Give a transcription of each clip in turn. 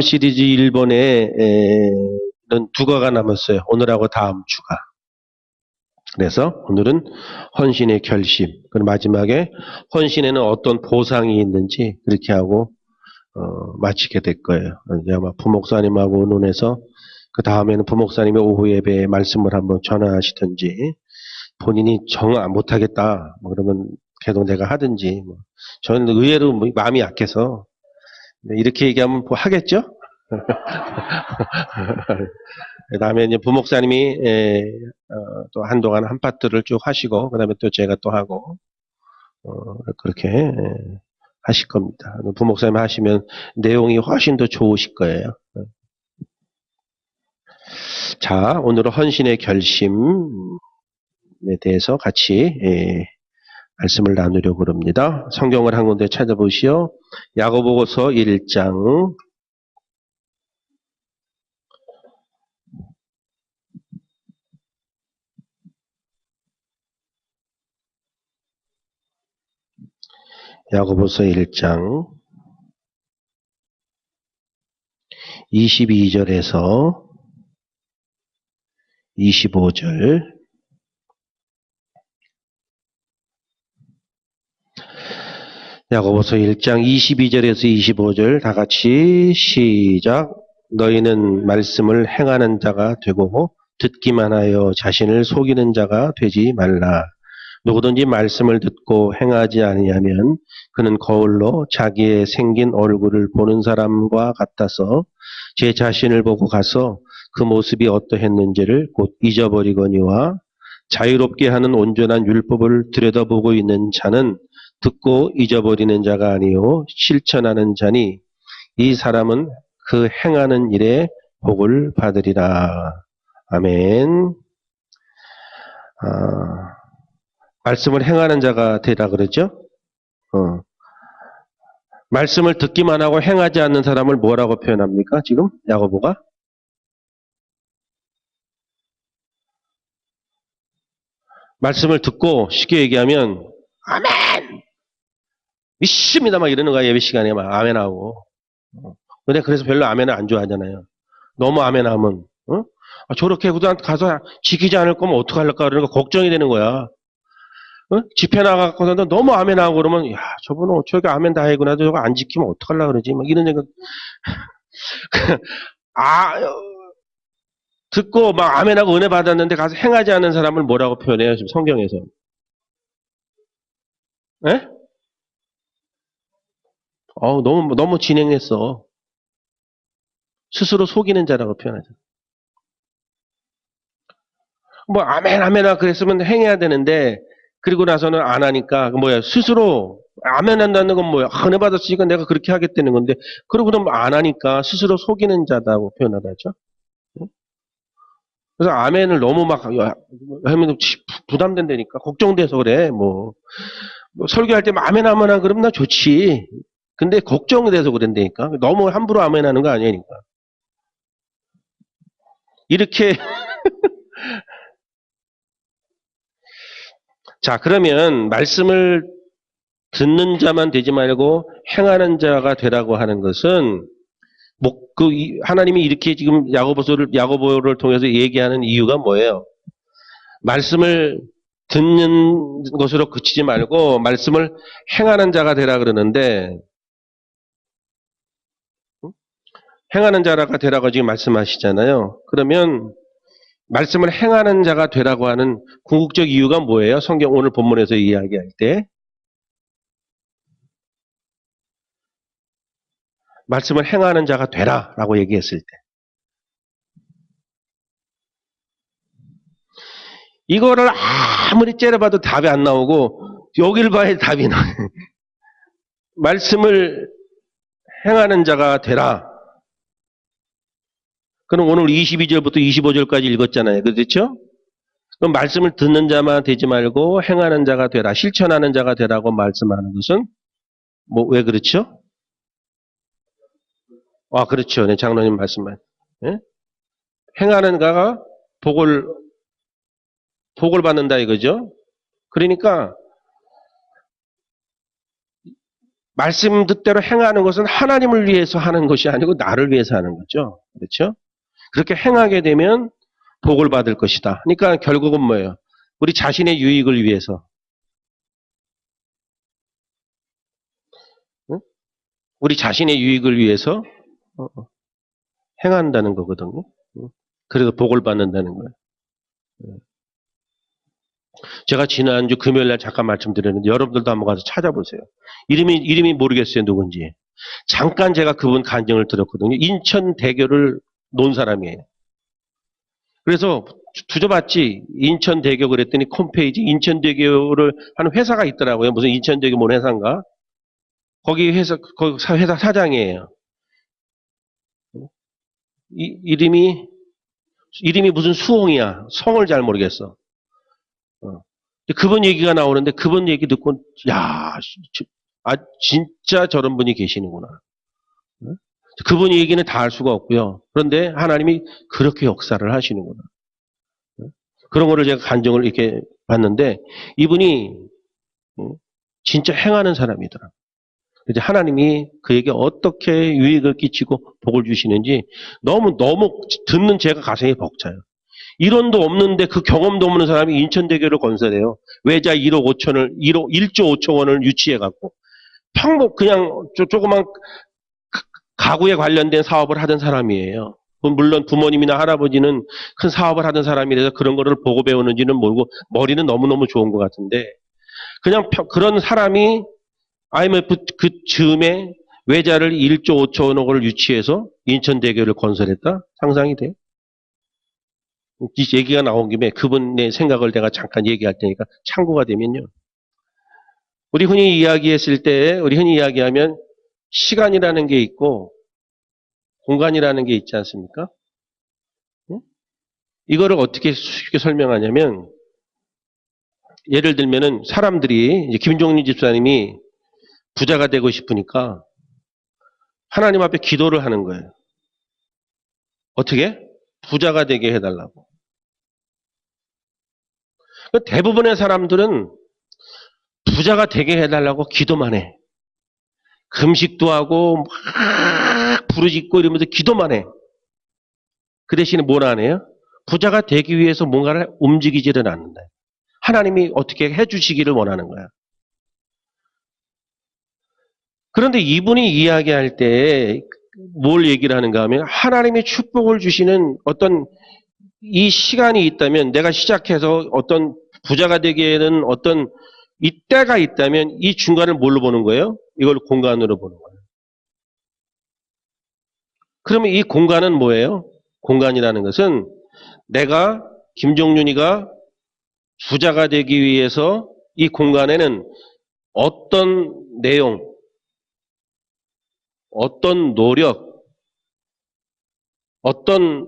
시리즈 1번에 두 가가 남았어요. 오늘하고 다음 주가. 그래서 오늘은 헌신의 결심. 그리고 마지막에 헌신에는 어떤 보상이 있는지 그렇게 하고 마치게 될 거예요. 이제 아마 부목사님하고 의논해서 그 다음에는 부목사님의 오후 예배에 말씀을 한번 전하시든지 본인이 정 못하겠다 그러면 계속 내가 하든지 저는 의외로 마음이 약해서 이렇게 얘기하면 뭐 하겠죠? 그 다음에 이제 부목사님이 또 한동안 한 파트를 쭉 하시고 그 다음에 또 제가 또 하고 그렇게 하실 겁니다. 부목사님 하시면 내용이 훨씬 더 좋으실 거예요. 자, 오늘은 헌신의 결심에 대해서 같이 말씀을 나누려고 합니다. 성경을 한 군데 찾아보시오. 야고보서 1장 야고보서 1장 22절에서 25절 야고보서 1장 22절에서 25절 다 같이 시작. 너희는 말씀을 행하는 자가 되고 듣기만 하여 자신을 속이는 자가 되지 말라. 누구든지 말씀을 듣고 행하지 아니하면 그는 거울로 자기의 생긴 얼굴을 보는 사람과 같아서 제 자신을 보고 가서 그 모습이 어떠했는지를 곧 잊어버리거니와 자유롭게 하는 온전한 율법을 들여다보고 있는 자는 듣고 잊어버리는 자가 아니요 실천하는 자니 이 사람은 그 행하는 일에 복을 받으리라. 아멘. 말씀을 행하는 자가 되라 그러죠? 말씀을 듣기만 하고 행하지 않는 사람을 뭐라고 표현합니까? 지금 야고보가? 말씀을 듣고 쉽게 얘기하면 아멘! 믿습니다 막 이러는 거야. 예배 시간에 막 아멘하고. 근데 그래서 별로 아멘을 안 좋아하잖아요. 너무 아멘하면 저렇게 가서 지키지 않을 거면 어떡할까 그러는 거 걱정이 되는 거야. 집회 나가고서도 너무 아멘하고 그러면 야 저분은 저렇게 아멘 다 해구나 저거 안 지키면 어떡하려고 그러지 막 이런 생각 듣고 막 아멘하고 은혜 받았는데 가서 행하지 않는 사람을 뭐라고 표현해요 지금 성경에서? 에? 너무 진행했어. 스스로 속이는 자라고 표현하죠. 뭐 아멘 아멘아 그랬으면 행해야 되는데 그리고 나서는 안 하니까 스스로 아멘 한다는 건 뭐야? 은혜 받았으니까 내가 그렇게 하겠다는 건데 그러고 그러면 안 하니까 스스로 속이는 자다고 표현하죠. 그래서 아멘을 너무 막 하면 부담된다니까 걱정돼서 그래. 뭐 설교할 때 아멘 아멘아 그러면 나 좋지. 근데 걱정돼서 그런다니까. 너무 함부로 아멘하는 거 아니니까. 이렇게 자 그러면 말씀을 듣는 자만 되지 말고 행하는 자가 되라고 하는 것은 하나님이 이렇게 지금 야고보를 통해서 얘기하는 이유가 뭐예요? 말씀을 듣는 것으로 그치지 말고 말씀을 행하는 자가 되라 그러는데 행하는 자가 되라고 지금 말씀하시잖아요. 그러면 말씀을 행하는 자가 되라고 하는 궁극적 이유가 뭐예요? 성경 오늘 본문에서 이야기할 때 말씀을 행하는 자가 되라라고 얘기했을 때 이거를 아무리 째려봐도 답이 안 나오고 여길 봐야 답이 나와요. 말씀을 행하는 자가 되라. 그럼 오늘 22절부터 25절까지 읽었잖아요. 그렇죠? 그럼 말씀을 듣는 자만 되지 말고 행하는 자가 되라. 실천하는 자가 되라고 말씀하는 것은 왜 그렇죠? 그렇죠. 네, 장로님 말씀만. 네? 행하는 자가 복을 받는다 이거죠. 그러니까 말씀 뜻대로 행하는 것은 하나님을 위해서 하는 것이 아니고 나를 위해서 하는 거죠. 그렇죠? 그렇게 행하게 되면 복을 받을 것이다. 그러니까 결국은 뭐예요? 우리 자신의 유익을 위해서. 응? 우리 자신의 유익을 위해서 행한다는 거거든요. 그래서 복을 받는다는 거예요. 제가 지난주 금요일 날 잠깐 말씀드렸는데 여러분들도 한번 가서 찾아보세요. 이름이 모르겠어요, 누군지. 잠깐 제가 그분 간증을 들었거든요. 인천대교를 논 사람이에요. 그래서 두저봤지 인천대교 그랬더니 홈페이지 인천대교를 하는 회사가 있더라고요. 무슨 인천대교 뭔 회사인가? 거기 회사 사장이에요. 이름이 무슨 수홍이야. 성을 잘 모르겠어. 그분 얘기가 나오는데 그분 얘기 듣고 야, 진짜 저런 분이 계시는구나. 그분 얘기는 다 알 수가 없고요. 그런데 하나님이 그렇게 역사를 하시는구나. 그런 거를 제가 간증을 이렇게 봤는데 이분이 진짜 행하는 사람이더라. 이제 하나님이 그에게 어떻게 유익을 끼치고 복을 주시는지 너무 듣는 제가 가슴이 벅차요. 이론도 없는데 그 경험도 없는 사람이 인천대교를 건설해요. 외자 1조 5천 원을 유치해갖고 그냥 조그만 가구에 관련된 사업을 하던 사람이에요. 물론 부모님이나 할아버지는 큰 사업을 하던 사람이라서 그런 거를 보고 배우는지는 모르고 머리는 너무너무 좋은 것 같은데 그냥 그런 사람이 IMF 그 즈음에 외자를 1조 5천억을 유치해서 인천대교를 건설했다? 상상이 돼? 이 얘기가 나온 김에 그분의 생각을 내가 잠깐 얘기할 테니까 참고가 되면요. 우리 흔히 이야기하면 시간이라는 게 있고 공간이라는 게 있지 않습니까? 이거를 어떻게 쉽게 설명하냐면 예를 들면은 사람들이 이제 김종린 집사님이 부자가 되고 싶으니까 하나님 앞에 기도를 하는 거예요. 어떻게? 부자가 되게 해달라고. 대부분의 사람들은 부자가 되게 해달라고 기도만 해. 금식도 하고 막 부르짖고 이러면서 기도만 해. 그 대신에 뭘 안 해요? 부자가 되기 위해서 뭔가를 움직이지를 않는다. 하나님이 어떻게 해주시기를 원하는 거야. 그런데 이분이 이야기할 때 뭘 얘기를 하는가 하면 하나님이 축복을 주시는 어떤 이 시간이 있다면 내가 시작해서 어떤 부자가 되기에는 어떤 이때가 있다면 이 중간을 뭘로 보는 거예요? 이걸 공간으로 보는 거예요. 그러면 이 공간은 뭐예요? 공간이라는 것은 내가 김종윤이가 부자가 되기 위해서 이 공간에는 어떤 내용, 어떤 노력, 어떤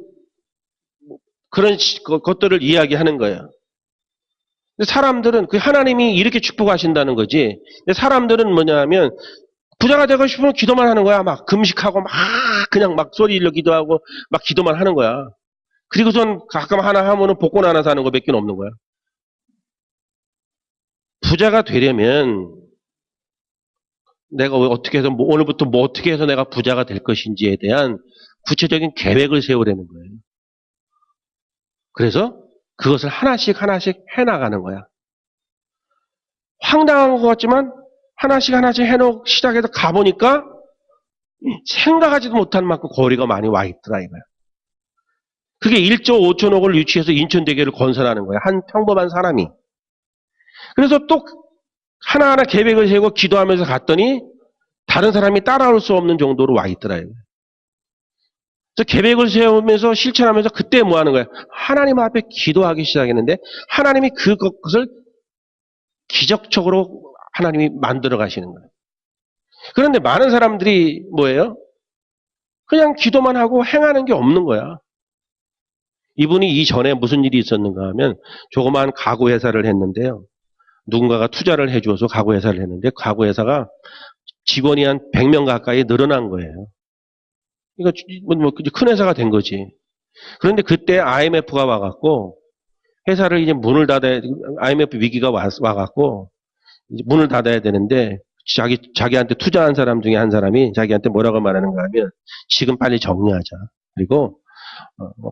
그런 것들을 이야기하는 거예요. 근데 사람들은 그 하나님이 이렇게 축복하신다는 거지. 근데 사람들은 뭐냐면 부자가 되고 싶으면 기도만 하는 거야. 막 금식하고 막 그냥 막 소리 일러 기도하고 막 기도만 하는 거야. 그리고선 가끔 하나 하면은 복권 하나 사는 거 몇 개는 없는 거야. 부자가 되려면 내가 어떻게 해서 오늘부터 뭐 어떻게 해서 내가 부자가 될 것인지에 대한 구체적인 계획을 세우려는 거예요. 그래서 그것을 하나씩 해나가는 거야. 황당한 것 같지만 하나씩 해놓고 시작해서 가보니까 생각하지도 못할 만큼 거리가 많이 와 있더라 이거야. 그게 1조 5천억을 유치해서 인천대교를 건설하는 거야. 한 평범한 사람이. 그래서 또 하나하나 계획을 세우고 기도하면서 갔더니 다른 사람이 따라올 수 없는 정도로 와 있더라 이거야. 그래서 계획을 세우면서 실천하면서 그때 뭐 하는 거야? 하나님 앞에 기도하기 시작했는데 하나님이 그것을 기적적으로 하나님이 만들어 가시는 거예요. 그런데 많은 사람들이 뭐예요? 그냥 기도만 하고 행하는 게 없는 거야. 이분이 이전에 무슨 일이 있었는가 하면 조그마한 가구 회사를 했는데요. 누군가가 투자를 해줘서 가구 회사를 했는데 가구 회사가 직원이 한 100명 가까이 늘어난 거예요. 이거 큰 회사가 된 거지. 그런데 그때 IMF가 와갖고 회사를 이제 문을 닫아야 IMF 위기가 와갖고 이제 문을 닫아야 되는데 자기한테 투자한 사람 중에 한 사람이 자기한테 뭐라고 말하는가 하면 지금 빨리 정리하자. 그리고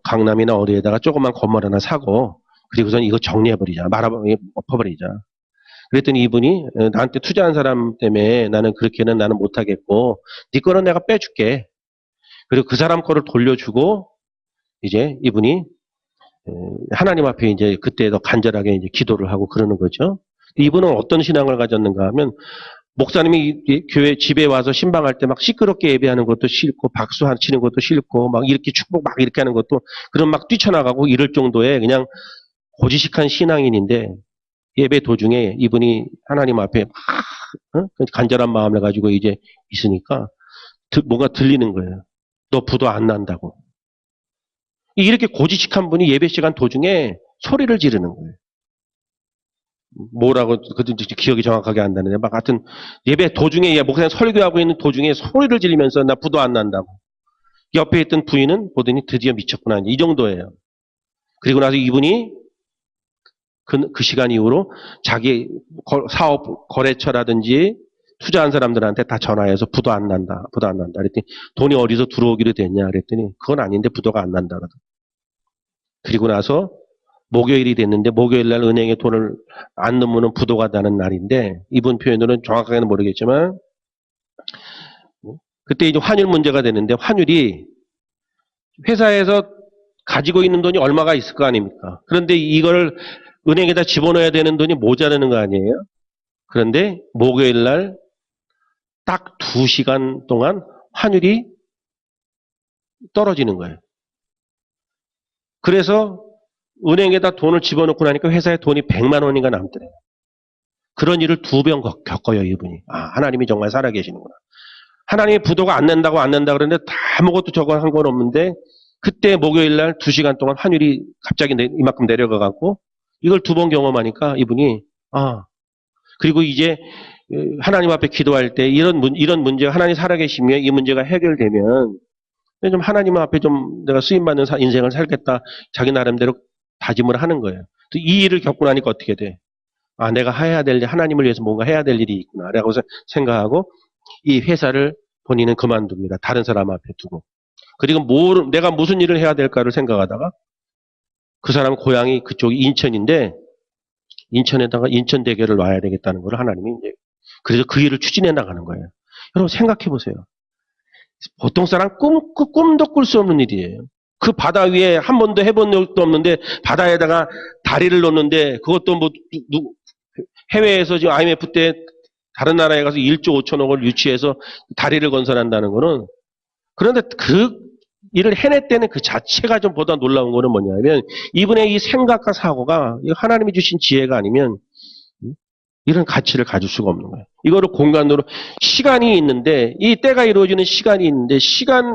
강남이나 어디에다가 조그만 건물 하나 사고 그리고선 이거 정리해버리자. 엎어버리자. 그랬더니 이분이 나한테 투자한 사람 때문에 나는 그렇게는 나는 못하겠고 네 거는 내가 빼줄게. 그리고 그 사람 거를 돌려주고 이제 이분이 하나님 앞에 이제 그때 더 간절하게 이제 기도를 하고 그러는 거죠. 이분은 어떤 신앙을 가졌는가 하면 목사님이 교회 집에 와서 신방할 때 막 시끄럽게 예배하는 것도 싫고 박수 치는 것도 싫고 막 이렇게 축복 막 이렇게 하는 것도 그런 막 뛰쳐나가고 이럴 정도의 그냥 고지식한 신앙인인데 예배 도중에 이분이 하나님 앞에 막 간절한 마음을 가지고 이제 있으니까 뭔가 들리는 거예요. 너 부도 안 난다고. 이렇게 고지식한 분이 예배 시간 도중에 소리를 지르는 거예요. 뭐라고 그든지 기억이 정확하게 안 나는데 막 하여튼 예배 도중에 목사님 설교하고 있는 도중에 소리를 지르면서 나 부도 안 난다고. 옆에 있던 부인은 보더니 드디어 미쳤구나. 이 정도예요. 그리고 나서 이분이 그 시간 이후로 자기 사업 거래처라든지 투자한 사람들한테 다 전화해서 부도 안 난다. 부도 안 난다. 그랬더니 돈이 어디서 들어오기로 됐냐 그랬더니 그건 아닌데 부도가 안 난다. 그리고 나서 목요일이 됐는데 목요일 날 은행에 돈을 안 넣으면 부도가 나는 날인데 이분 표현으로는 정확하게는 모르겠지만 그때 이제 환율 문제가 되는데 환율이 회사에서 가지고 있는 돈이 얼마가 있을 거 아닙니까? 그런데 이걸 은행에다 집어넣어야 되는 돈이 모자라는 거 아니에요? 그런데 목요일 날 딱 2시간 동안 환율이 떨어지는 거예요. 그래서 은행에다 돈을 집어넣고 나니까 회사에 돈이 100만 원인가 남더래요. 그런 일을 2번 겪어요, 이분이. 아, 하나님이 정말 살아계시는구나. 하나님이 부도가 안 난다고 안 난다 그러는데 아무것도 저거 한 건 없는데 그때 목요일 날 2시간 동안 환율이 갑자기 이만큼 내려가갖고 이걸 2번 경험하니까 이분이 그리고 이제 하나님 앞에 기도할 때 이런 문제가 하나님 살아계시며 이 문제가 해결되면 좀 하나님 앞에 좀 내가 쓰임받는 인생을 살겠다 자기 나름대로 다짐을 하는 거예요. 이 일을 겪고 나니까 어떻게 돼? 아, 내가 해야 될 일, 하나님을 위해서 뭔가 해야 될 일이 있구나 라고 생각하고 이 회사를 본인은 그만둡니다. 다른 사람 앞에 두고. 그리고 내가 무슨 일을 해야 될까를 생각하다가 그 사람 고향이 그쪽이 인천인데 인천에다가 인천대교를 놔야 되겠다는 걸 하나님이 이제 그래서 그 일을 추진해 나가는 거예요. 여러분 생각해 보세요. 보통 사람 꿈도 꿀 수 없는 일이에요. 그 바다 위에 한 번도 해본 적도 없는데 바다에다가 다리를 놓는데 그것도 뭐 해외에서 지금 IMF 때 다른 나라에 가서 1조 5천억을 유치해서 다리를 건설한다는 거는 그런데 그 일을 해냈다는 그 자체가 좀 보다 놀라운 거는 뭐냐면 이분의 이 생각과 사고가 하나님이 주신 지혜가 아니면 이런 가치를 가질 수가 없는 거예요. 이거를 공간으로 시간이 있는데 이 때가 이루어지는 시간이 있는데 시간이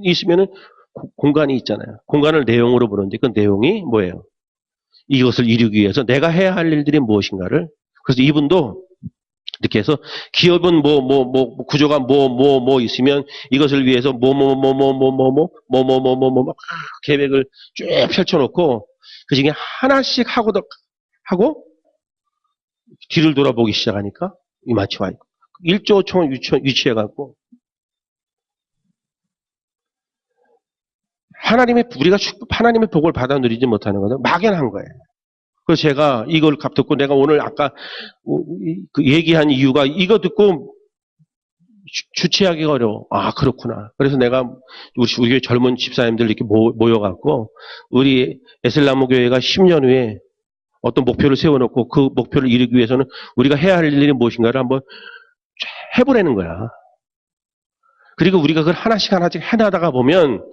있으면은 공간이 있잖아요. 공간을 내용으로 부르는데 그 내용이 뭐예요? 이것을 이루기 위해서 내가 해야 할 일들이 무엇인가를 그래서 이분도 이렇게 해서 기업은 구조가 있으면 이것을 위해서 계획을 쭉 펼쳐놓고 그 중에 하나씩 하고 뒤를 돌아보기 시작하니까 이마치 와 있고 1조 5천을 유치해갖고 우리가 하나님의 복을 받아 누리지 못하는 것은 막연한 거예요. 그래서 제가 이걸 듣고 내가 오늘 아까 얘기한 이유가 이거 듣고 주체하기가 어려워. 아, 그렇구나. 그래서 내가 우리 교회 젊은 집사님들 이렇게 모여갖고 우리 에셀나무 교회가 10년 후에 어떤 목표를 세워놓고 그 목표를 이루기 위해서는 우리가 해야 할 일이 무엇인가를 한번 해보라는 거야. 그리고 우리가 그걸 하나씩 해나가다 보면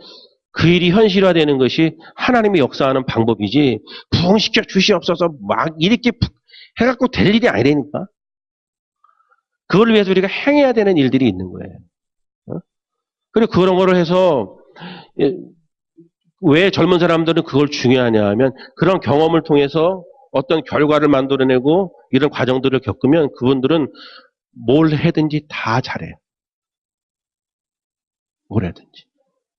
그 일이 현실화되는 것이 하나님이 역사하는 방법이지 부흥시켜 주시옵소서 막 이렇게 해갖고 될 일이 아니라니까. 그걸 위해서 우리가 행해야 되는 일들이 있는 거예요. 그리고 그런 거를 해서 왜 젊은 사람들은 그걸 중요하냐 하면 그런 경험을 통해서 어떤 결과를 만들어내고 이런 과정들을 겪으면 그분들은 뭘 해든지 다 잘해요. 뭘 해든지.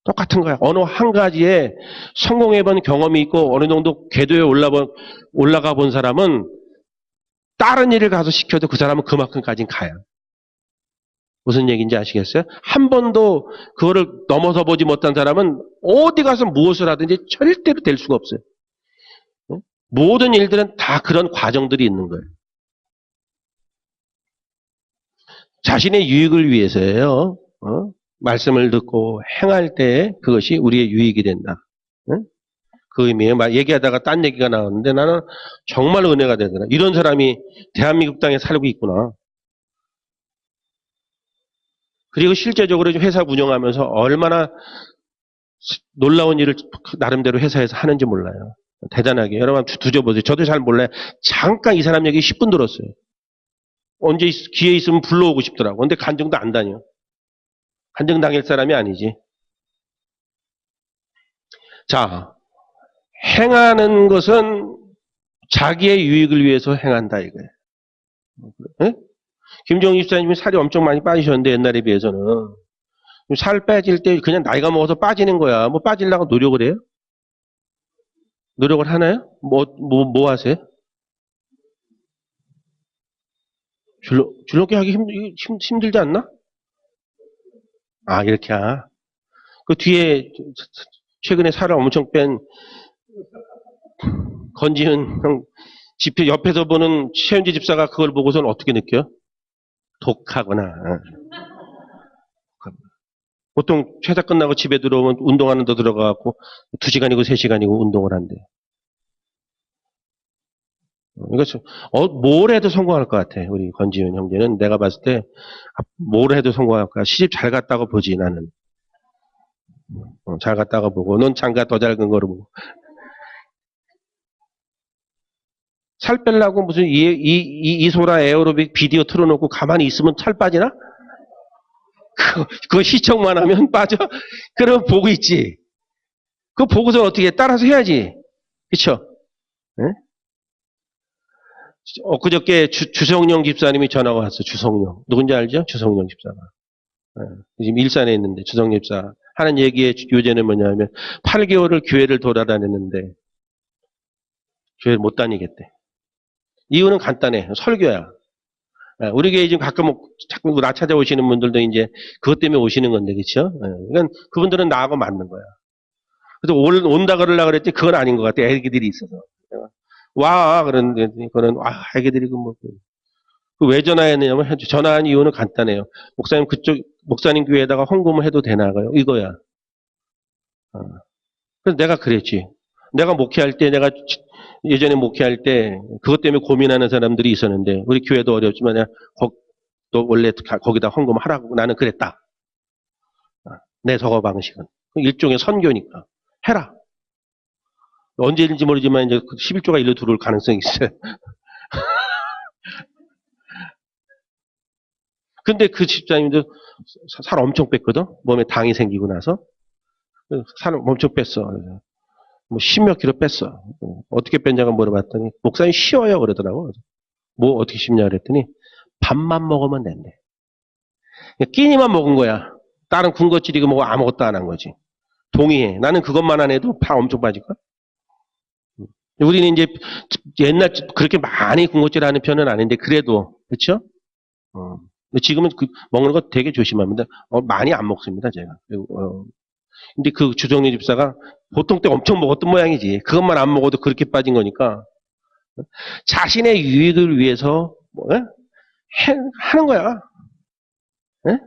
똑같은 거야. 어느 한 가지에 성공해본 경험이 있고 어느 정도 궤도에 올라가 본 사람은 다른 일을 가서 시켜도 그 사람은 그만큼까지는 가요. 무슨 얘기인지 아시겠어요? 한 번도 그거를 넘어서 보지 못한 사람은 어디 가서 무엇을 하든지 절대로 될 수가 없어요. 모든 일들은 다 그런 과정들이 있는 거예요. 자신의 유익을 위해서예요. 말씀을 듣고 행할 때 그것이 우리의 유익이 된다. 그 의미에 막 얘기하다가 딴 얘기가 나왔는데 나는 정말 은혜가 되더라. 이런 사람이 대한민국 땅에 살고 있구나. 그리고 실제적으로 회사 운영하면서 얼마나 놀라운 일을 나름대로 회사에서 하는지 몰라요. 대단하게. 여러분 두져보세요. 저도 잘 몰라요. 잠깐 이 사람 얘기 10분 들었어요. 언제 기회 있으면 불러오고 싶더라고. 근데 간증도 안 다녀. 간증 당할 사람이 아니지. 자, 행하는 것은 자기의 유익을 위해서 행한다 이거예요. 네? 김정희 집사님이 살이 엄청 많이 빠지셨는데 옛날에 비해서는 살 빠질 때 그냥 나이가 먹어서 빠지는 거야. 뭐 빠지려고 노력을 해요? 노력을 하나요? 뭐 하세요? 줄넘기 하기 힘들지 않나? 아, 이렇게. 그 뒤에 최근에 살을 엄청 뺀 건지은 형 집회 옆에서 보는 최현지 집사가 그걸 보고서는 어떻게 느껴요? 독하구나. 보통 회사 끝나고 집에 들어오면 운동하는 데 들어가고 2시간이고 3시간이고 운동을 한대. 그러니까 뭘 해도 성공할 것 같아. 우리 권지윤 형제는 내가 봤을 때 뭘 해도 성공할 거야. 시집 잘 갔다고 보지 나는. 잘 갔다가 보고 넌 장가 더 작은 거로 보고. 살 빼려고 무슨 이소라 에어로빅 비디오 틀어놓고 가만히 있으면 살 빠지나? 그거 시청만 하면 빠져? 그럼 보고 있지. 그거 보고서 어떻게 해? 따라서 해야지. 그쵸? 네? 엊그저께 주성령 집사님이 전화가 왔어. 주성령. 누군지 알죠? 주성령 집사가. 네. 지금 일산에 있는데 주성령 집사. 하는 얘기의 요제는 뭐냐면 8개월을 교회를 돌아다녔는데 교회를 못 다니겠대. 이유는 간단해. 설교야. 우리 교회 지금 가끔 자꾸 나 찾아오시는 분들도 이제 그것 때문에 오시는 건데, 그쵸? 그러니까 그분들은 나하고 맞는 거야. 그래서 온다 그러려고 그랬지, 그건 아닌 것 같아. 애기들이 있어서. 와, 그런데, 그거는, 애기들이 왜 전화했느냐면, 전화한 이유는 간단해요. 목사님 목사님 교회에다가 헌금을 해도 되나가요? 이거야. 그래서 내가 그랬지. 내가 목회할 때, 예전에 목회할 때, 그것 때문에 고민하는 사람들이 있었는데, 우리 교회도 어렵지만, 너 원래 거기다 헌금하라고 나는 그랬다. 내 서거 방식은. 일종의 선교니까. 해라. 언제인지 모르지만 이제 11조가 일로 들어올 가능성이 있어요. 근데 그 집사님도 살 엄청 뺐거든? 몸에 당이 생기고 나서. 살 엄청 뺐어. 뭐 10몇 킬로 뺐어. 어떻게 뺐냐고 물어봤더니, 목사님 쉬어요. 그러더라고. 뭐 어떻게 쉽냐 그랬더니, 밥만 먹으면 된대. 끼니만 먹은 거야. 다른 군것질이고 뭐 아무것도 안 한 거지. 동의해. 나는 그것만 안 해도 파 엄청 빠질걸? 우리는 이제 옛날 그렇게 많이 군것질 하는 편은 아닌데 그래도 그렇죠? 지금은 먹는 거 되게 조심합니다. 많이 안 먹습니다 제가. 근데 그 주정리 집사가 보통 때 엄청 먹었던 모양이지. 그것만 안 먹어도 그렇게 빠진 거니까 자신의 유익을 위해서 하는 거야. 에?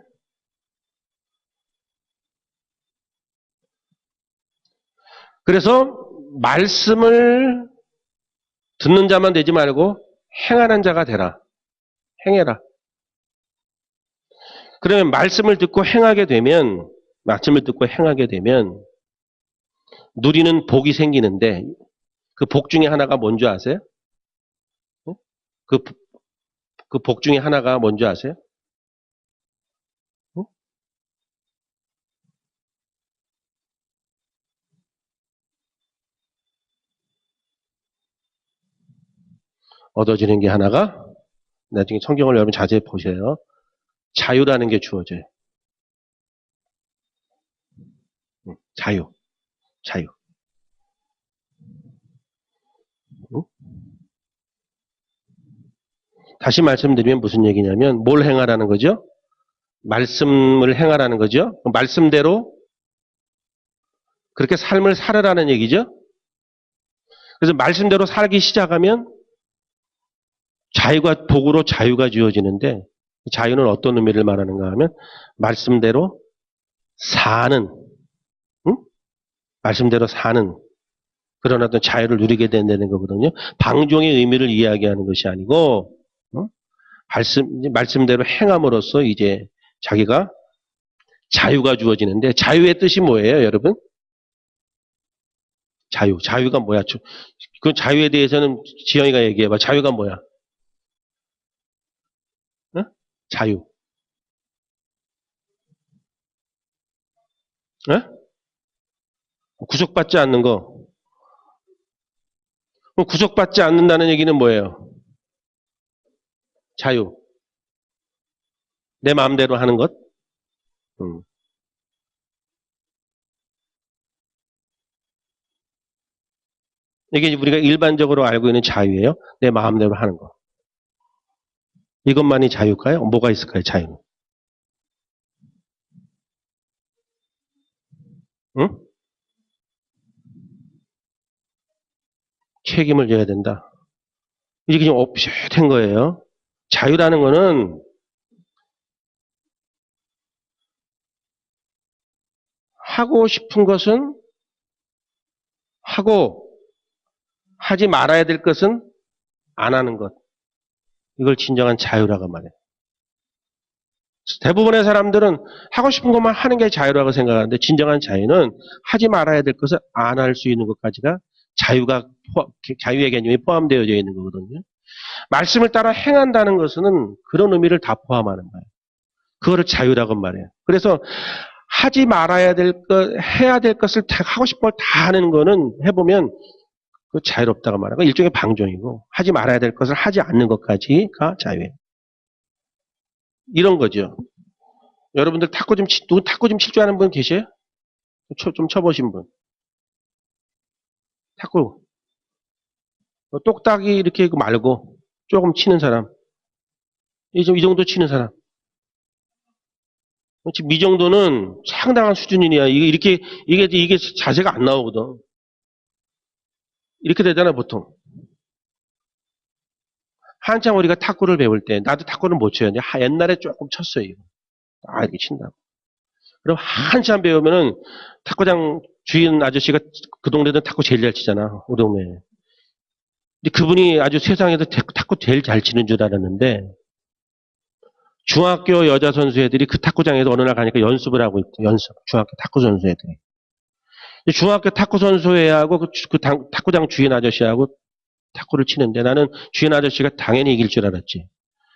그래서 말씀을 듣는 자만 되지 말고 행하는 자가 되라. 행해라. 그러면 말씀을 듣고 행하게 되면 누리는 복이 생기는데 그 복 중에 하나가 뭔지 아세요? 그, 그 복 중에 하나가 뭔지 아세요? 얻어지는 게 하나가 나중에 성경을 여러분 자세히 보세요. 자유라는 게 주어져요. 자유. 자유. 다시 말씀드리면 무슨 얘기냐면 뭘 행하라는 거죠? 말씀을 행하라는 거죠. 말씀대로 그렇게 삶을 살아라는 얘기죠. 그래서 말씀대로 살기 시작하면 자유가 복으로 자유가 주어지는데 자유는 어떤 의미를 말하는가 하면 말씀대로 사는 응? 말씀대로 사는 그런 어떤 자유를 누리게 된다는 거거든요. 방종의 의미를 이야기하는 것이 아니고 말씀대로 행함으로써 이제 자기가 자유가 주어지는데 자유의 뜻이 뭐예요, 여러분? 자유가 뭐야? 그 자유에 대해서는 지영이가 얘기해봐. 자유가 뭐야? 응? 자유. 응? 구속받지 않는 거. 그럼 구속받지 않는다는 얘기는 뭐예요? 자유. 내 마음대로 하는 것. 이게 우리가 일반적으로 알고 있는 자유예요. 내 마음대로 하는 거. 이것만이 자유일까요? 뭐가 있을까요, 자유는? 응? 책임을 져야 된다. 이게 좀 비슷한 거예요. 자유라는 거는 하고 싶은 것은 하고 하지 말아야 될 것은 안 하는 것. 이걸 진정한 자유라고 말해요. 대부분의 사람들은 하고 싶은 것만 하는 게 자유라고 생각하는데 진정한 자유는 하지 말아야 될 것을 안 할 수 있는 것까지가 자유의 개념이 포함되어져 있는 거거든요. 말씀을 따라 행한다는 것은 그런 의미를 다 포함하는 거예요. 그거를 자유라고 말해요. 그래서 하지 말아야 될 것, 해야 될 것을 하고 싶은 걸 다 하는 거는 해보면 그 자유롭다고 말하고 일종의 방종이고 하지 말아야 될 것을 하지 않는 것까지가 자유예요. 이런 거죠. 여러분들 탁구 좀 칠 줄 아는 분 계세요? 좀 쳐보신 분. 탁구. 똑딱이 이렇게 말고 조금 치는 사람. 이 정도 치는 사람. 지금 이 정도는 상당한 수준이야. 이게 자세가 안 나오거든. 이렇게 되잖아, 보통. 한참 우리가 탁구를 배울 때, 나도 탁구를 못 쳐요. 옛날에 조금 쳤어요. 이렇게 친다고. 그럼 한참 배우면은 탁구장 주인 아저씨가 그 동네는 탁구 제일 잘 치잖아, 우리 동네에. 근데 그분이 아주 세상에서 탁구 제일 잘 치는 줄 알았는데, 중학교 여자 선수 애들이 그 탁구장에서 어느 날 가니까 연습을 하고 있대, 중학교 탁구 선수 애들이. 중학교 탁구 선수 애하고 탁구장 주인 아저씨하고 탁구를 치는데 나는 주인 아저씨가 당연히 이길 줄 알았지.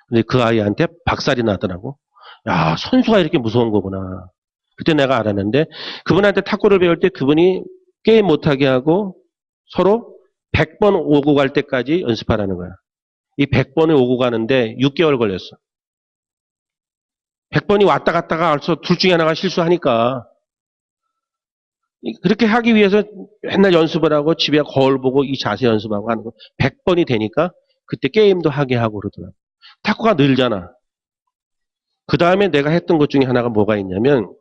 근데 그 아이한테 박살이 나더라고. 야, 선수가 이렇게 무서운 거구나. 그때 내가 알았는데 그분한테 탁구를 배울 때 그분이 게임 못하게 하고 서로 100번 오고 갈 때까지 연습하라는 거야. 이 100번을 오고 가는데 6개월 걸렸어. 100번이 왔다 갔다가 알서 둘 중에 하나가 실수하니까 그렇게 하기 위해서 맨날 연습을 하고 집에 거울 보고 이 자세 연습하고 하는 거 100번이 되니까 그때 게임도 하게 하고 그러더라고. 탁구가 늘잖아. 그 다음에 내가 했던 것 중에 하나가 뭐가 있냐면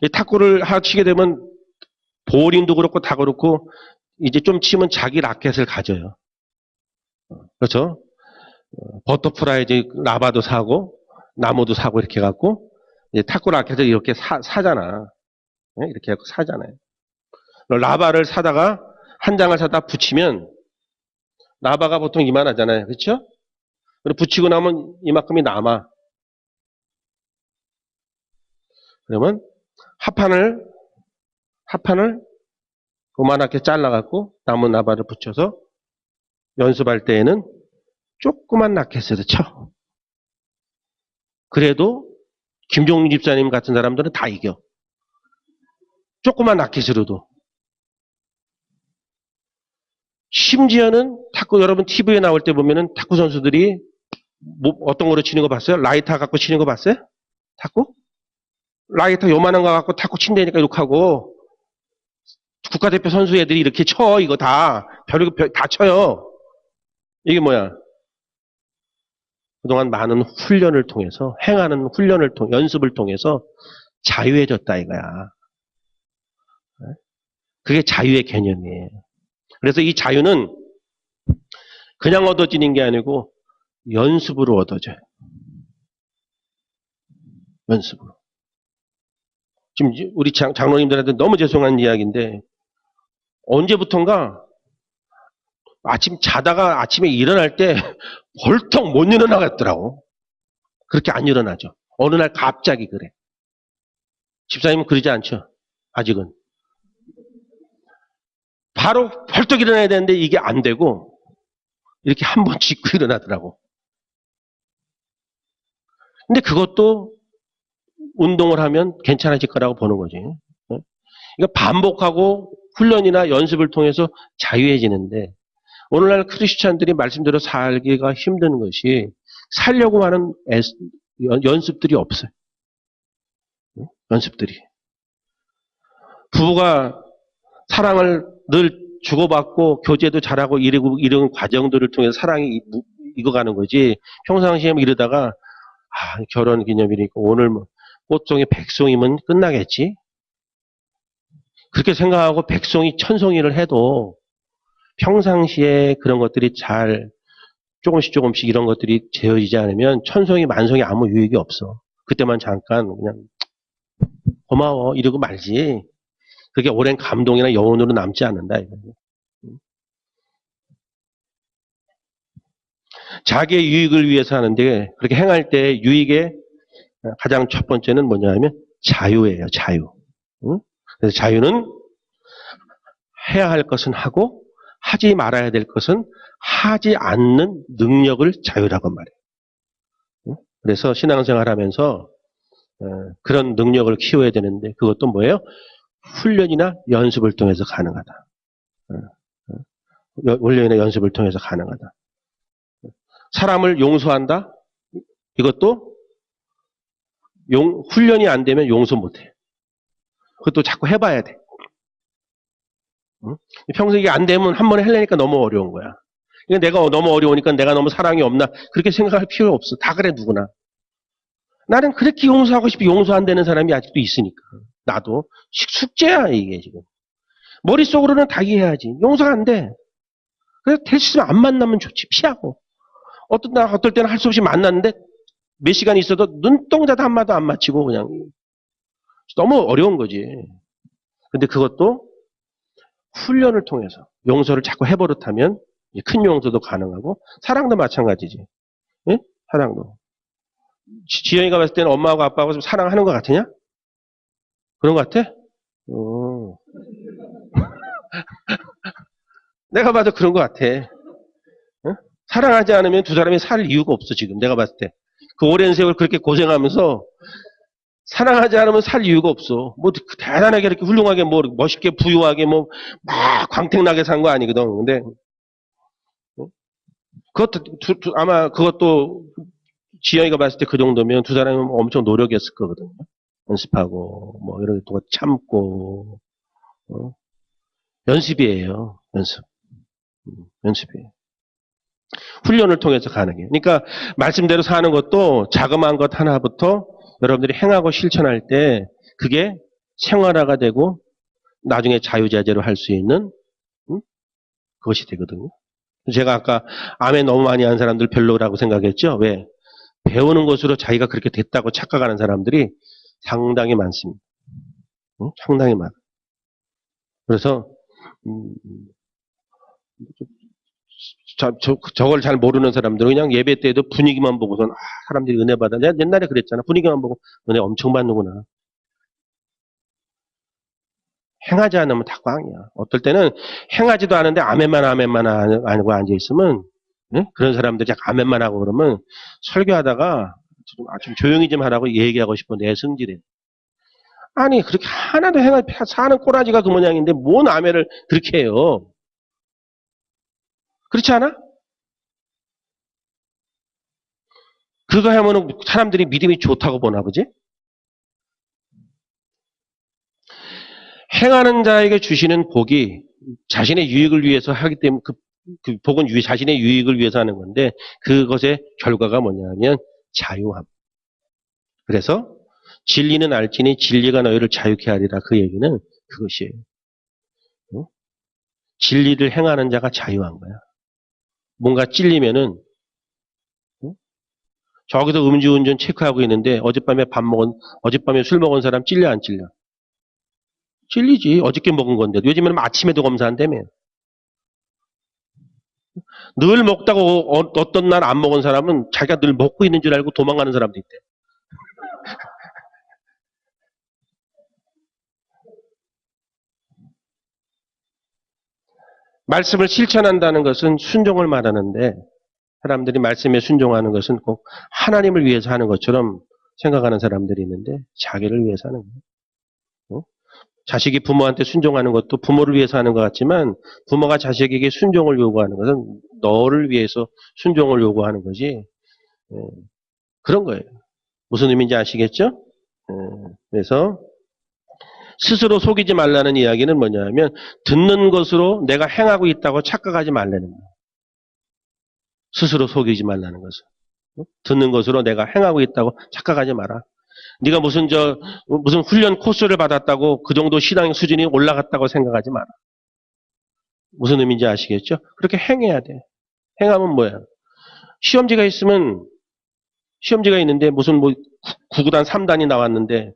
이 탁구를 치게 되면 보링도 그렇고 다 그렇고 이제 좀 치면 자기 라켓을 가져요. 그렇죠? 버터프라이 이제 라바도 사고 나무도 사고 이렇게 갖고 이제 탁구 라켓을 이렇게 사잖아. 이렇게 해서 사잖아요. 라바를 사다가 한 장을 사다 붙이면 라바가 보통 이만하잖아요. 그렇죠? 그리고 붙이고 나면 이만큼이 남아. 그러면 합판을 요만하게 잘라갖고 남은 라바를 붙여서 연습할 때에는 조그만 라켓으로 쳐. 그래도 김종민 집사님 같은 사람들은 다 이겨. 조그만 라켓으로도. 심지어는 탁구 여러분 TV에 나올 때 보면은 탁구 선수들이 어떤 거로 치는 거 봤어요? 라이터 갖고 치는 거 봤어요? 탁구? 라이터 요만한 거 갖고 탁구 친다니까 이렇게 하고 국가대표 선수 애들이 이렇게 쳐 이거 다 별이고 다 쳐요. 이게 뭐야? 그동안 많은 훈련을 통해서, 행하는 훈련을 연습을 통해서 자유해졌다 이거야. 그게 자유의 개념이에요. 그래서 이 자유는 그냥 얻어지는 게 아니고 연습으로 얻어져요. 연습으로. 지금 우리 장로님들한테 너무 죄송한 이야기인데 언제부턴가 아침 자다가 아침에 일어날 때 벌떡 못 일어나겠더라고. 그렇게 안 일어나죠. 어느 날 갑자기 그래. 집사님은 그러지 않죠. 아직은. 바로 벌떡 일어나야 되는데 이게 안 되고 이렇게 한 번 짚고 일어나더라고. 근데 그것도 운동을 하면 괜찮아질 거라고 보는 거지. 그러니까 반복하고 훈련이나 연습을 통해서 자유해지는데 오늘날 크리스찬들이 말씀대로 살기가 힘든 것이 살려고 하는 연습들이 없어요. 연습들이. 부부가 사랑을 늘 주고받고 교제도 잘하고 이런 과정들을 통해서 사랑이 익어가는 거지. 평상시에 이러다가 결혼 기념일이니까 오늘 꽃송이 백송이면 끝나겠지. 그렇게 생각하고 백송이 천송이를 해도 평상시에 그런 것들이 잘 조금씩 이런 것들이 재어지지 않으면 천송이 만송이 아무 유익이 없어. 그때만 잠깐 그냥 고마워 이러고 말지. 그게 오랜 감동이나 여운으로 남지 않는다. 자기의 유익을 위해서 하는데 그렇게 행할 때 유익의 가장 첫 번째는 뭐냐면 자유예요. 자유. 그래서 자유는 해야 할 것은 하고 하지 말아야 될 것은 하지 않는 능력을 자유라고 말해요. 그래서 신앙생활 하면서 그런 능력을 키워야 되는데 그것도 뭐예요? 훈련이나 연습을 통해서 가능하다. 훈련이나 연습을 통해서 가능하다. 사람을 용서한다? 이것도 훈련이 안 되면 용서 못해. 그것도 자꾸 해봐야 돼. 평소에 이게 안 되면 한 번에 하려니까 너무 어려운 거야. 그러니까 내가 너무 어려우니까 내가 너무 사랑이 없나 그렇게 생각할 필요 없어. 다 그래 누구나. 나는 그렇게 용서하고 싶어 용서 안 되는 사람이 아직도 있으니까. 나도 숙제야 이게 지금. 머릿속으로는 다 이해해야지. 용서가 안 돼. 그래서 될 수 있으면 안 만나면 좋지. 피하고. 어떨 때는 할 수 없이 만났는데 몇 시간 있어도 눈동자도 한마도 안 맞히고 그냥 너무 어려운 거지. 근데 그것도 훈련을 통해서 용서를 자꾸 해버릇하면 큰 용서도 가능하고 사랑도 마찬가지지. 예? 사랑도. 지영이가 봤을 때는 엄마하고 아빠하고 사랑하는 것 같으냐? 그런 것 같아? 내가 봐도 그런 것 같아. 어? 사랑하지 않으면 두 사람이 살 이유가 없어 지금 내가 봤을 때. 그 오랜 세월 그렇게 고생하면서 사랑하지 않으면 살 이유가 없어. 뭐 대단하게 이렇게 훌륭하게 뭐 멋있게 부유하게 뭐 막 광택나게 산 거 아니거든. 근데 그것도 아마 그것도 지영이가 봤을 때 그 정도면 두 사람은 엄청 노력했을 거거든요. 연습하고 뭐 이런 거 참고 연습이에요. 연습이에요. 훈련을 통해서 가능해요. 그러니까 말씀대로 사는 것도 자그마한 것 하나부터 여러분들이 행하고 실천할 때 그게 생활화가 되고 나중에 자유자재로 할 수 있는 그것이 되거든요. 제가 아까 암에 너무 많이 한 사람들 별로라고 생각했죠. 왜? 배우는 것으로 자기가 그렇게 됐다고 착각하는 사람들이 상당히 많습니다. 상당히 많아요. 그래서 저걸 잘 모르는 사람들은 그냥 예배 때도 분위기만 보고선 사람들이 은혜 받아. 내가 옛날에 그랬잖아. 분위기만 보고 은혜 엄청 받는구나. 행하지 않으면 다 꽝이야. 어떨 때는 행하지도 않은데 아멘만 하고 앉아있으면 그런 사람들이 자꾸 아멘만 하고 그러면 설교하다가 좀 조용히 좀 하라고 얘기하고 싶어 내 성질에. 아니 그렇게 하나도 사는 꼬라지가 그 모양인데 뭔 아멘을 그렇게 해요. 그렇지 않아? 그거 하면은 사람들이 믿음이 좋다고 보나 보지? 행하는 자에게 주시는 복이 자신의 유익을 위해서 하기 때문에 그 복은 자신의 유익을 위해서 하는 건데 그것의 결과가 뭐냐면 자유함. 그래서 진리는 알지니 진리가 너희를 자유케 하리라. 그 얘기는 그것이에요. 어? 진리를 행하는 자가 자유한 거야. 뭔가 찔리면은 어? 저기서 음주운전 체크하고 있는데 어젯밤에 술 먹은 사람 찔려 안 찔려? 찔리지. 어저께 먹은 건데. 요즘에는 아침에도 검사한다며. 늘 먹다고 어떤 날 안 먹은 사람은 자기가 늘 먹고 있는 줄 알고 도망가는 사람도 있대. 말씀을 실천한다는 것은 순종을 말하는데 사람들이 말씀에 순종하는 것은 꼭 하나님을 위해서 하는 것처럼 생각하는 사람들이 있는데 자기를 위해서 하는 거예요. 자식이 부모한테 순종하는 것도 부모를 위해서 하는 것 같지만 부모가 자식에게 순종을 요구하는 것은 너를 위해서 순종을 요구하는 거지. 그런 거예요. 무슨 의미인지 아시겠죠? 그래서 스스로 속이지 말라는 이야기는 뭐냐면 듣는 것으로 내가 행하고 있다고 착각하지 말라는 거예요. 스스로 속이지 말라는 것을. 듣는 것으로 내가 행하고 있다고 착각하지 마라. 네가 무슨 훈련 코스를 받았다고 그 정도 신앙 수준이 올라갔다고 생각하지 마라. 무슨 의미인지 아시겠죠? 그렇게 행해야 돼. 행하면 뭐야? 시험지가 있는데 무슨 구구단 3단이 나왔는데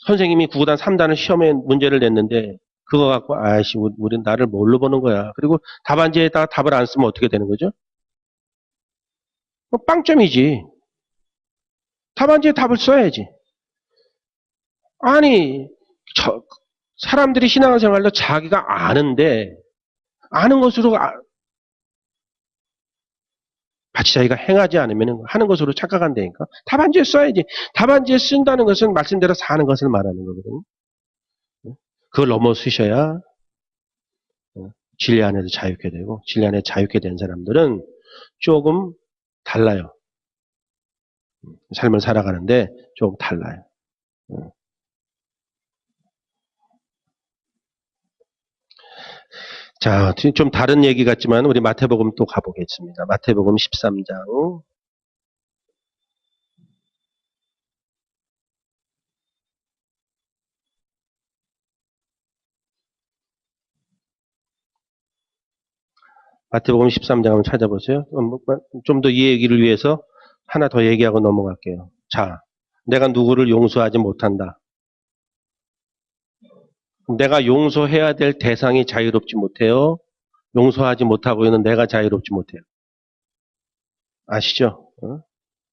선생님이 구구단 3단을 시험에 문제를 냈는데 그거 갖고 아이씨 우리 나를 뭘로 보는 거야. 그리고 답안지에다가 답을 안 쓰면 어떻게 되는 거죠? 빵점이지. 답안지에 답을 써야지. 아니 사람들이 신앙생활로 자기가 아는데 아는 것으로 마치 자기가 행하지 않으면 하는 것으로 착각한다니까. 답안지에 써야지. 답안지에 쓴다는 것은 말씀대로 사는 것을 말하는 거거든요. 그걸 넘어서셔야 진리 안에서 자유케 되고 진리 안에 자유케 된 사람들은 조금 달라요. 삶을 살아가는데 조금 달라요. 자, 좀 다른 얘기 같지만 우리 마태복음 또 가보겠습니다. 마태복음 13장. 마태복음 13장 한번 찾아보세요. 좀 더 이 얘기를 위해서 하나 더 얘기하고 넘어갈게요. 자, 내가 누구를 용서하지 못한다. 내가 용서해야 될 대상이 자유롭지 못해요. 용서하지 못하고 있는 내가 자유롭지 못해요. 아시죠?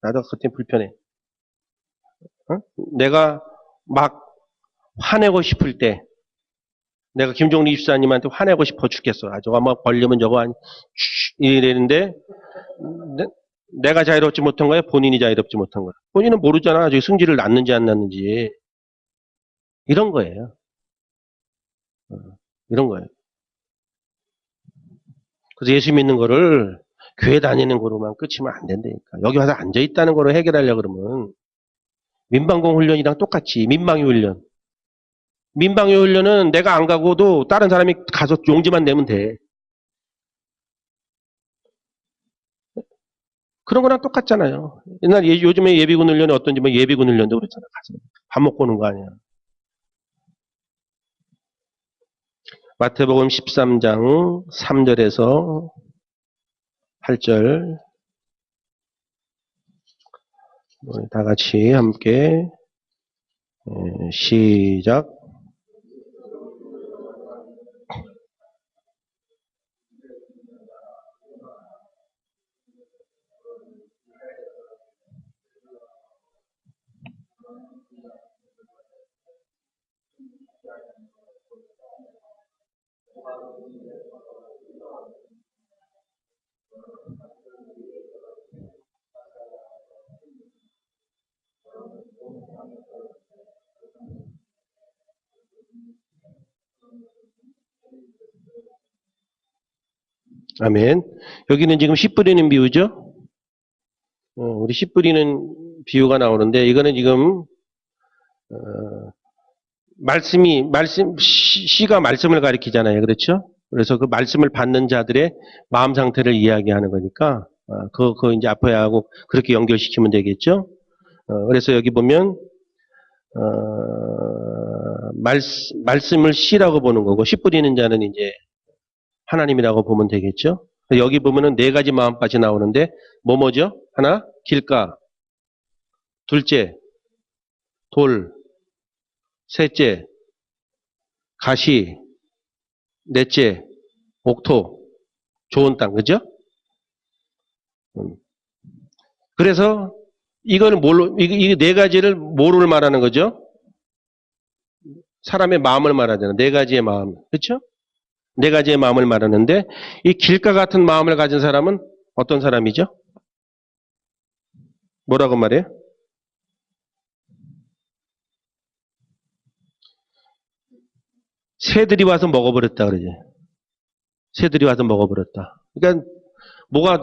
나도 그때 불편해. 내가 막 화내고 싶을 때 내가 김종리 집사님한테 화내고 싶어 죽겠어. 저거 막 걸리면 저거 이랬는데 내가 자유롭지 못한 거야? 본인이 자유롭지 못한 거야? 본인은 모르잖아. 저기 승질을 났는지 안 났는지. 이런 거예요. 이런 거예요. 그래서 예수 믿는 거를 교회 다니는 거로만 끝이면 안 된다니까. 여기 와서 앉아있다는 거로 해결하려고 그러면 민방공 훈련이랑 똑같이 민방위 훈련. 민방위 훈련은 내가 안 가고도 다른 사람이 가서 용지만 내면 돼. 그런 거랑 똑같잖아요. 옛날 요즘에 예비군 훈련이 어떤지 뭐 예비군 훈련도 그렇잖아. 가서 밥 먹고 오는 거 아니야. 마태복음 13장 3절에서 8절 우리 다 같이 함께 시작. 아멘. 여기는 지금 씨 뿌리는 비유죠? 우리 씨 뿌리는 비유가 나오는데 이거는 지금 씨가 말씀을 가리키잖아요. 그렇죠? 그래서 그 말씀을 받는 자들의 마음 상태를 이야기하는 거니까, 그거 이제 아포야하고 그렇게 연결시키면 되겠죠? 그래서 여기 보면, 말씀을 씨라고 보는 거고, 씨 뿌리는 자는 이제 하나님이라고 보면 되겠죠? 여기 보면은 네 가지 마음밭이 나오는데, 뭐죠? 하나, 길가. 둘째, 돌. 셋째, 가시. 넷째, 옥토. 좋은 땅, 그죠? 그래서 이거는 이 네 가지를 뭐를 말하는 거죠? 사람의 마음을 말하잖아요. 네 가지의 마음. 그렇죠? 네 가지의 마음을 말하는데 이 길가 같은 마음을 가진 사람은 어떤 사람이죠? 뭐라고 말해요? 새들이 와서 먹어버렸다 그러지. 새들이 와서 먹어버렸다. 그러니까 뭐가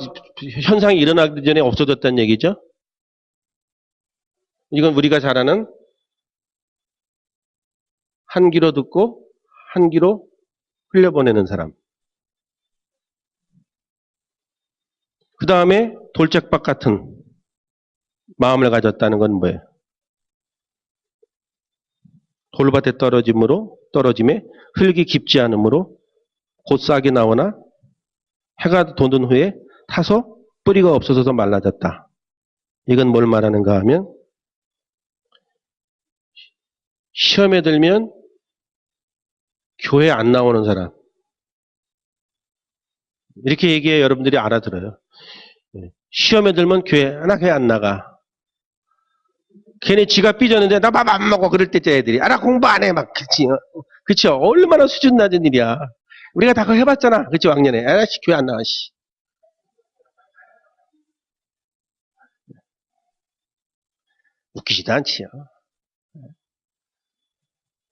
현상이 일어나기 전에 없어졌다는 얘기죠? 이건 우리가 잘 아는 한 귀로 듣고 한 귀로 흘려보내는 사람. 그 다음에 돌짝박 같은 마음을 가졌다는 건 뭐예요? 돌밭에 떨어짐에 흙이 깊지 않으므로 곧 싹이 나오나 해가 돋은 후에 타서 뿌리가 없어져서 말라졌다. 이건 뭘 말하는가 하면 시험에 들면 교회 안 나오는 사람. 이렇게 얘기해 여러분들이 알아들어요. 시험에 들면 나 교회 안 나가. 걔네 지가 삐졌는데 나 밥 안 먹어 그럴 때짜 애들이 나 공부 안 해 막 그치 얼마나 수준 낮은 일이야. 우리가 다 그거 해봤잖아. 그치 왕년에 씨 교회 안 나가 씨. 웃기지도 않지요.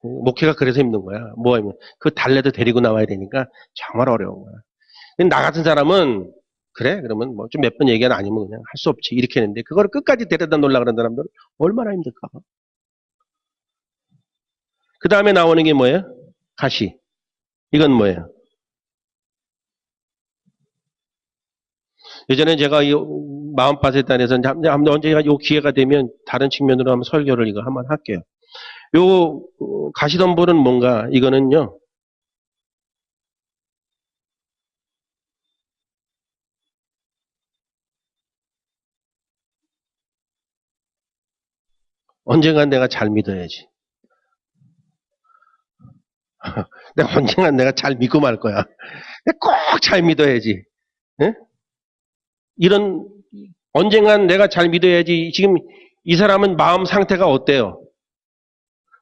목회가 그래서 힘든 거야. 뭐하면 그 달래도 데리고 나와야 되니까 정말 어려운 거야. 근데 나 같은 사람은 그래 그러면 뭐 좀 몇 번 얘기는 아니면 그냥 할 수 없지 이렇게 했는데 그거를 끝까지 데려다 놓으려고 그런 사람들은 얼마나 힘들까. 그 다음에 나오는 게 뭐예요? 가시. 이건 뭐예요? 예전에 제가 이 마음밭에 대해서 언제가 요 기회가 되면 다른 측면으로 한번 설교를 이거 한번 할게요. 요 가시덤불은 뭔가 이거는요. 언젠간 내가 잘 믿어야지. 내가 잘 믿고 말 거야. 꼭 잘 믿어야지. 네? 이런 언젠간 내가 잘 믿어야지. 지금 이 사람은 마음 상태가 어때요?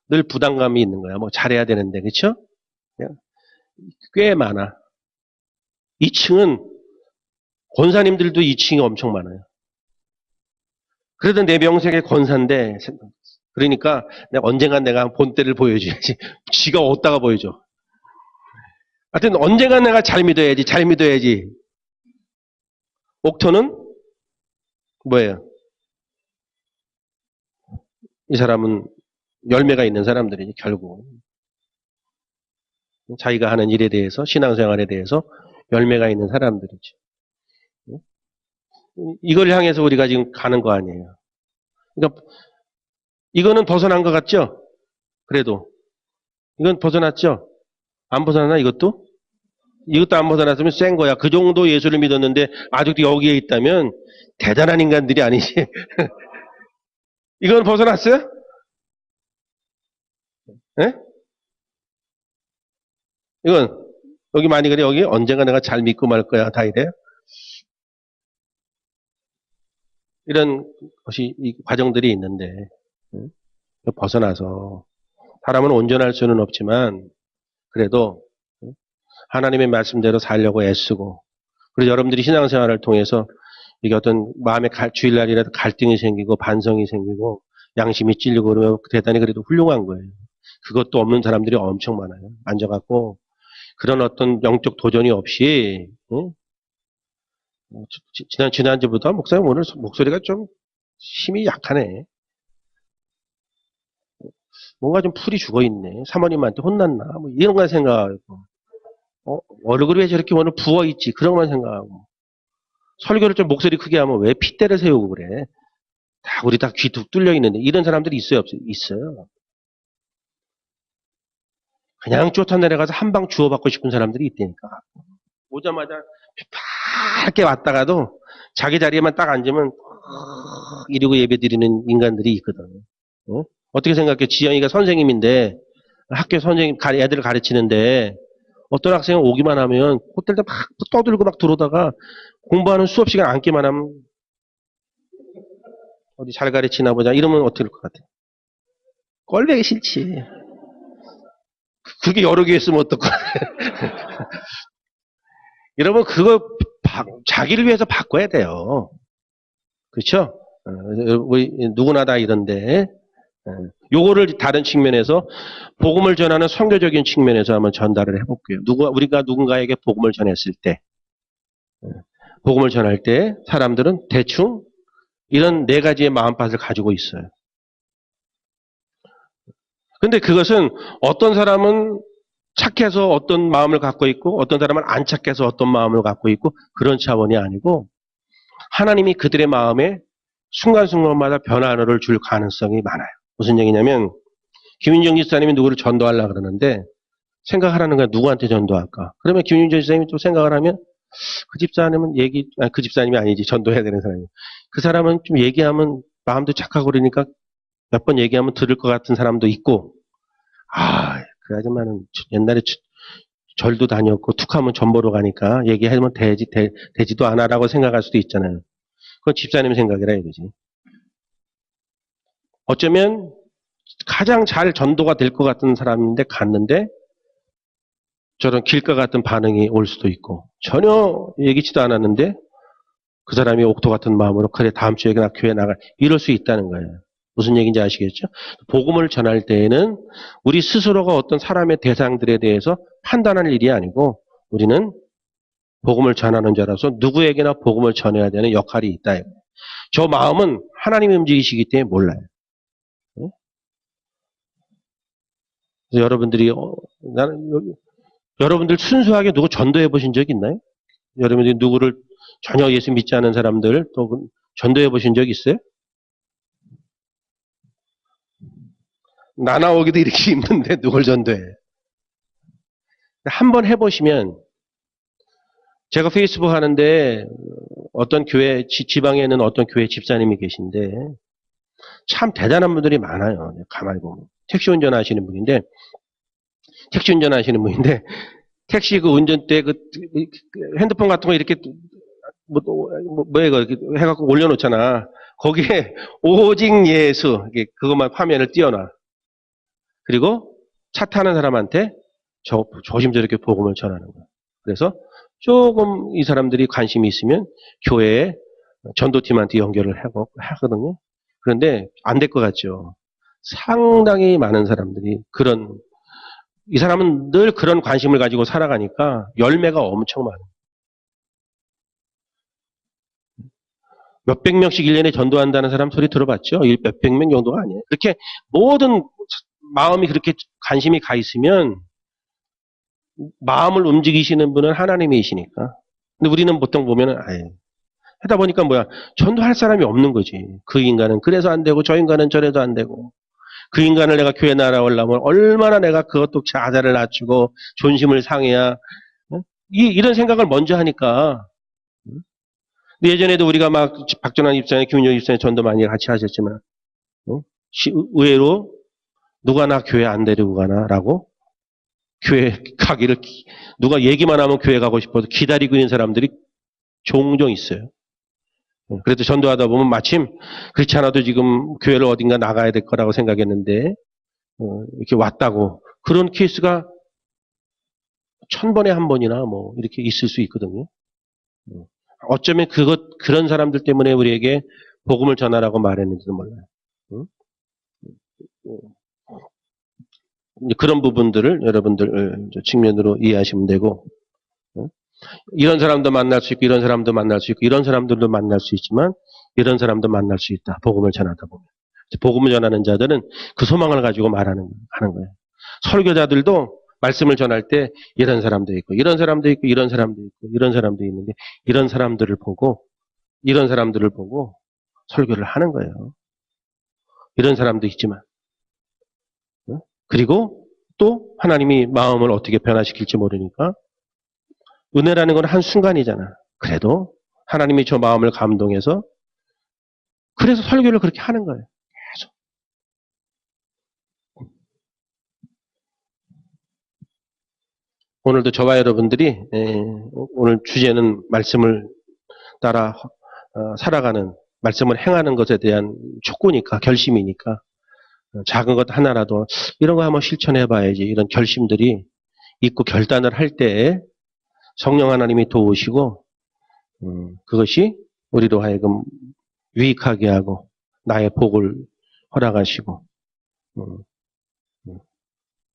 늘 부담감이 있는 거야. 뭐 잘해야 되는데, 그렇죠? 꽤 많아. 2층은 권사님들도 2층이 엄청 많아요. 그래도 내 명색의 권사인데 그러니까 언젠간 내가 본때를 보여줘야지. 지가 어디다가 보여줘. 하여튼 언젠간 내가 잘 믿어야지. 옥토는 뭐예요? 이 사람은 열매가 있는 사람들이지 결국. 자기가 하는 일에 대해서 신앙생활에 대해서 열매가 있는 사람들이지. 이걸 향해서 우리가 지금 가는 거 아니에요. 그러니까 이거는 벗어난 것 같죠? 그래도 이건 벗어났죠? 안 벗어났나 이것도? 이것도 안 벗어났으면 센 거야. 그 정도 예수를 믿었는데 아직도 여기에 있다면 대단한 인간들이 아니지. 이건 벗어났어요? 네? 이건 여기 많이 그래. 여기 언젠가 내가 잘 믿고 말 거야. 다 이래. 이런 것이 이 과정들이 있는데 벗어나서 사람은 온전할 수는 없지만 그래도 하나님의 말씀대로 살려고 애쓰고 그래서 여러분들이 신앙생활을 통해서 이게 어떤 마음의 주일날이라도 갈등이 생기고 반성이 생기고 양심이 찔리고 그러면 대단히 그래도 훌륭한 거예요. 그것도 없는 사람들이 엄청 많아요. 앉아갖고 그런 어떤 영적 도전이 없이 지난주보다 목사님 오늘 목소리가 좀 힘이 약하네. 뭔가 좀 풀이 죽어있네. 사모님한테 혼났나? 뭐 이런 거 생각하고. 얼굴이 왜 저렇게 오늘 부어있지? 그런 것만 생각하고. 설교를 좀 목소리 크게 하면 왜 핏대를 세우고 그래? 우리 다 귀 뚝 뚫려 있는데. 이런 사람들이 있어요, 없어요? 있어요. 그냥 쫓아내려가서 한 방 주워받고 싶은 사람들이 있다니까. 오자마자 파랗게 왔다가도 자기 자리에만 딱 앉으면 이러고 예배 드리는 인간들이 있거든. 어떻게 생각해? 지영이가 선생님인데 학교 선생님 애들을 가르치는데 어떤 학생은 오기만 하면 호텔 때 막 떠들고 막 들어오다가 공부하는 수업 시간 앉기만 하면 어디 잘 가르치나 보자 이러면 어떻게 될 것 같아? 꼴보기 싫지. 그게 여러 개 있으면 어떡해. 여러분 그거 자기를 위해서 바꿔야 돼요. 그렇죠? 우리 누구나 다 이런데 요거를 다른 측면에서 복음을 전하는 선교적인 측면에서 한번 전달을 해볼게요. 우리가 누군가에게 복음을 전했을 때 복음을 전할 때 사람들은 대충 이런 네 가지의 마음밭을 가지고 있어요. 근데 그것은 어떤 사람은 착해서 어떤 마음을 갖고 있고 어떤 사람은 안 착해서 어떤 마음을 갖고 있고 그런 차원이 아니고 하나님이 그들의 마음에 순간순간마다 변화를 줄 가능성이 많아요. 무슨 얘기냐면 김윤정 집사님이 누구를 전도하려고 그러는데 생각하라는 거야. 누구한테 전도할까? 그러면 김윤정 집사님이 또 생각을 하면 그 집사님은 그 집사님이 아니지. 전도해야 되는 사람이. 그 사람은 좀 얘기하면 마음도 착하고 그러니까 몇 번 얘기하면 들을 것 같은 사람도 있고 그 아줌마는 옛날에 절도 다녔고 툭하면 전 보러 가니까 얘기하면 되지도 않아라고 생각할 수도 있잖아요. 그건 집사님 생각이라 이거지. 어쩌면 가장 잘 전도가 될 것 같은 사람인데 갔는데 저런 길가 같은 반응이 올 수도 있고 전혀 예기치도 않았는데 그 사람이 옥토 같은 마음으로 그래 다음 주에 나 교회 나가 이럴 수 있다는 거예요. 무슨 얘기인지 아시겠죠? 복음을 전할 때에는 우리 스스로가 어떤 사람의 대상들에 대해서 판단할 일이 아니고 우리는 복음을 전하는 자라서 누구에게나 복음을 전해야 되는 역할이 있다. 저 마음은 하나님이 움직이시기 때문에 몰라요. 그래서 여러분들 순수하게 누구 전도해 보신 적 있나요? 여러분들이 누구를 전혀 예수 믿지 않은 사람들 또 전도해 보신 적 있어요? 나 나오기도 이렇게 힘든데 누굴 전도해? 한번 해보시면 제가 페이스북 하는데 어떤 교회 지방에는 어떤 교회 집사님이 계신데 참 대단한 분들이 많아요. 가만히 보면 택시 운전하시는 분인데 택시 그 운전대 그 핸드폰 같은 거 이렇게 뭐야 이거 해갖고 올려놓잖아. 거기에 오직 예수 그것만 화면을 띄워놔. 그리고 차 타는 사람한테 조심스럽게 복음을 전하는 거야. 그래서 조금 이 사람들이 관심이 있으면 교회에 전도팀한테 연결을 하거든요. 그런데 안 될 것 같죠. 상당히 많은 사람들이 이 사람은 늘 그런 관심을 가지고 살아가니까 열매가 엄청 많아요. 몇백 명씩 1년에 전도한다는 사람 소리 들어봤죠? 몇백 명 정도가 아니에요. 그렇게 모든 마음이 그렇게 관심이 가 있으면 마음을 움직이시는 분은 하나님이시니까. 근데 우리는 보통 보면은 하다 보니까 뭐야 전도할 사람이 없는 거지. 그 인간은 그래서 안 되고 저 인간은 저래도 안 되고 그 인간을 내가 교회 나라오려면 얼마나 내가 그것도 자자를 낮추고 존심을 상해야 이런 생각을 먼저 하니까. 근데 예전에도 우리가 막 박전환 입장에 김윤정 입장에 전도 많이 같이 하셨지만 의외로 누가 나 교회 안 데리고 가나라고 교회 가기를 누가 얘기만 하면 교회 가고 싶어서 기다리고 있는 사람들이 종종 있어요. 그래도 전도하다 보면 마침 그렇지 않아도 지금 교회를 어딘가 나가야 될 거라고 생각했는데 이렇게 왔다고 그런 케이스가 1000번에 한 번이나 뭐 이렇게 있을 수 있거든요. 어쩌면 그런 사람들 때문에 우리에게 복음을 전하라고 말했는지도 몰라요. 그런 부분들을 여러분들 측면으로 이해하시면 되고 이런 사람도 만날 수 있고 이런 사람도 만날 수 있고 이런 사람들도 만날 수 있지만 이런 사람도 만날 수 있다. 복음을 전하다 보면. 복음을 전하는 자들은 그 소망을 가지고 하는 거예요. 설교자들도 말씀을 전할 때 이런 사람도 있고 이런 사람도 있고 이런 사람도 있고 이런 사람도 있는데 이런 사람들을 보고 설교를 하는 거예요. 이런 사람도 있지만. 그리고 또 하나님이 마음을 어떻게 변화시킬지 모르니까 은혜라는 건 한순간이잖아. 그래도 하나님이 저 마음을 감동해서 그래서 설교를 그렇게 하는 거예요. 계속. 오늘도 저와 여러분들이 오늘 주제는 말씀을 따라 살아가는 말씀을 행하는 것에 대한 촉구니까 결심이니까 작은 것 하나라도 이런 거 한번 실천해 봐야지 이런 결심들이 있고 결단을 할 때 성령 하나님이 도우시고 그것이 우리로 하여금 유익하게 하고 나의 복을 허락하시고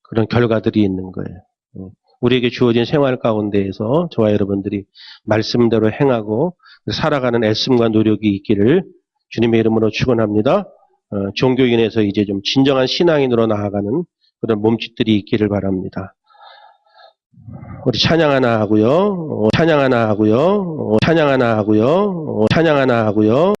그런 결과들이 있는 거예요. 우리에게 주어진 생활 가운데에서 저와 여러분들이 말씀대로 행하고 살아가는 애씀과 노력이 있기를 주님의 이름으로 축원합니다. 종교인에서 이제 좀 진정한 신앙인으로 나아가는 그런 몸짓들이 있기를 바랍니다. 우리 찬양 하나 하고요. 찬양 하나 하고요. 찬양 하나 하고요. 찬양 하나 하고요.